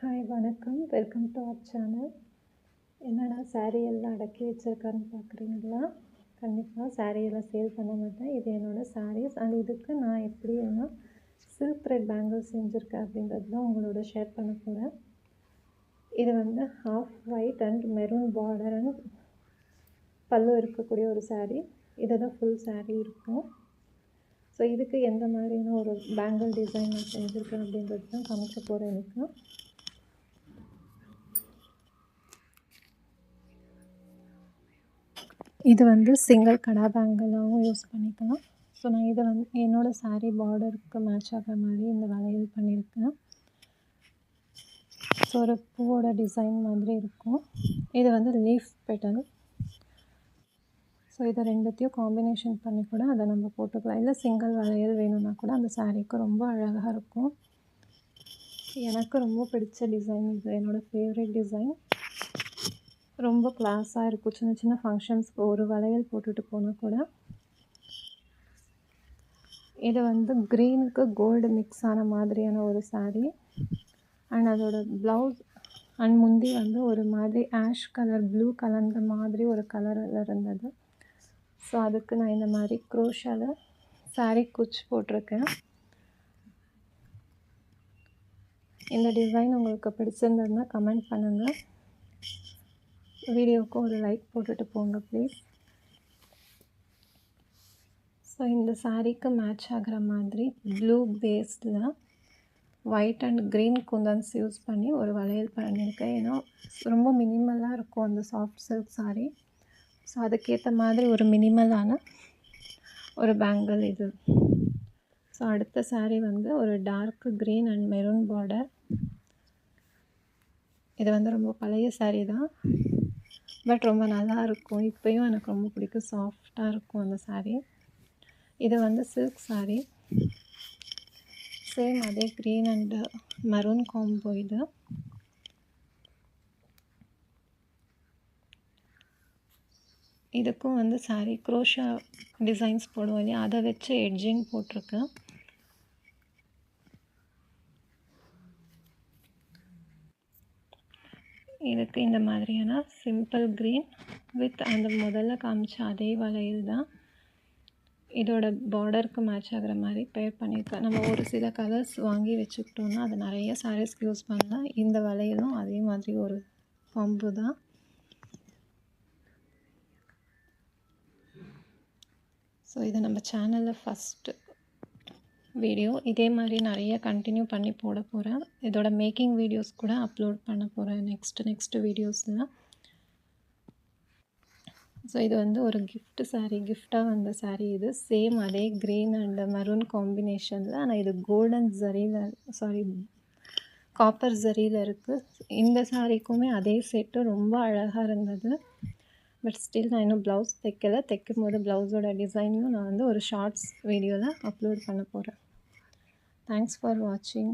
Hi வணக்கம். Welcome to our channel. என்னடா சாரீ எல்லாம் அடக்கி வச்சிருக்காருன்னு பார்க்குறீங்களா? கண்டிப்பாக சாரீ எல்லாம் சேல் பண்ண மாட்டேன். இது என்னோடய சாரீஸ் அண்ட் இதுக்கு நான் எப்படின்னா சில்க் த்ரெட் பேங்கிள்ஸ் செஞ்சுருக்கேன் அப்படின்றது தான் உங்களோட ஷேர் பண்ண போகிறேன். இது வந்து half white and maroon border and பல்லு இருக்கக்கூடிய ஒரு சாரீ. இதை தான் ஃபுல் சாரீ இருக்கும். ஸோ இதுக்கு எந்த மாதிரியான ஒரு பேங்கிள் டிசைன் நான் செஞ்சுருக்கேன் அப்படின்றது தான் காமிக்க போகிறேன் எனக்கு. இது வந்து சிங்கிள் கடா பேங்கிளாகவும் யூஸ் பண்ணிக்கலாம். ஸோ நான் இதை வந்து என்னோடய சாரீ பார்டருக்கு மேட்ச் ஆகிற மாதிரி இந்த வளையல் பண்ணியிருக்கேன். ஸோ ஒரு பூவோட டிசைன் மாதிரி இருக்கும். இது வந்து லீஃப் பெட்டல். ஸோ இதை ரெண்டுத்தையும் காம்பினேஷன் பண்ணி கூட அதை நம்ம போட்டுக்கலாம். இல்லை சிங்கிள் வளையல் வேணும்னா கூட அந்த சாரீக்கு ரொம்ப அழகாக இருக்கும். எனக்கு ரொம்ப பிடிச்ச டிசைன் இது. என்னோடய ஃபேவரட் டிசைன். ரொம்ப கிளாஸாக இருக்கும். சின்ன சின்ன ஃபங்க்ஷன்ஸ்க்கு ஒரு வளையல் போட்டுட்டு போனால் கூட. இது வந்து க்ரீனுக்கு கோல்டு மிக்ஸ் ஆன மாதிரியான ஒரு சாரீ அண்ட் அதோட ப்ளவுஸ் அண்ட் முந்தி வந்து ஒரு மாதிரி ஆஷ் கலர் ப்ளூ கலந்த மாதிரி ஒரு கலரில் இருந்தது. ஸோ அதுக்கு நான் இந்த மாதிரி க்ரோஷாவில் சாரீ குச்சி போட்டிருக்கேன். இந்த டிசைன் உங்களுக்கு பிடிச்சிருந்ததுன்னா கமெண்ட் பண்ணுங்கள். வீடியோவுக்கு ஒரு லைக் போட்டுட்டு போங்க ப்ளீஸ். ஸோ இந்த சாரீக்கு மேட்ச் ஆகிற மாதிரி ப்ளூ பேஸில் white and green kundans use பண்ணி ஒரு வளையல் பண்ணியிருக்கேன். ஏன்னா ரொம்ப மினிமலாக இருக்கும் அந்த சாஃப்ட் சில்க் சாரீ. ஸோ அதுக்கேற்ற மாதிரி ஒரு மினிமலான ஒரு பேங்கிள் இது. ஸோ அடுத்த சாரீ வந்து ஒரு dark green and maroon border. இது வந்து ரொம்ப பழைய சாரீ தான், பட் ரொம்ப நல்லா இருக்கும். இப்போயும் எனக்கு ரொம்ப பிடிக்கும். சாஃப்டாக இருக்கும் அந்த சாரீ. இது வந்து சில்க் சாரீ. சேம் அதே க்ரீன் அண்ட் மெரூன் காம்போ இது. இதுக்கும் வந்து சாரீ க்ரோஷா டிசைன்ஸ் போடுவோம் இல்லையா, அதை வச்சு எட்ஜிங் போட்டிருக்கேன். இதுக்கு இந்த மாதிரியான சிம்பிள் க்ரீன் வித் அந்த முதல்ல காமிச்ச அதே வளையல் தான். இதோட பார்டருக்கு மேட்ச் ஆகிற மாதிரி பேர் பண்ணியிருக்கேன். நம்ம ஒரு சில கலர்ஸ் வாங்கி வச்சுக்கிட்டோன்னா அது நிறைய சாரீஸ்க்கு யூஸ் பண்ணலாம். இந்த வளையலும் அதே மாதிரி ஒரு காம்போ தான். ஸோ இது நம்ம சேனலில் ஃபஸ்ட்டு வீடியோ. இதே மாதிரி நிறைய கண்டினியூ பண்ணி போட போகிறேன். இதோட மேக்கிங் வீடியோஸ் கூட அப்லோட் பண்ண போகிறேன் நெக்ஸ்ட் வீடியோஸில். ஸோ இது வந்து ஒரு கிஃப்ட் சாரீ, கிஃப்டாக வந்த சாரீ இது. சேம் அதே க்ரீன் அண்ட் மெரூன் காம்பினேஷனில், ஆனால் இது கோல்டன் ஜரியில் காப்பர் ஜரியில் இருக்குது. இந்த சாரீக்குமே அதே செட்டு ரொம்ப அழகாக இருந்தது. பட் ஸ்டில் நான் இன்னும் ப்ளவுஸ் தைக்கலை. தைக்கும் போது ப்ளவுஸோட டிசைனையும் நான் வந்து ஒரு ஷார்ட்ஸ் வீடியோவில் அப்லோட் பண்ண போகிறேன். தேங்க்ஸ் ஃபார் வாட்சிங்.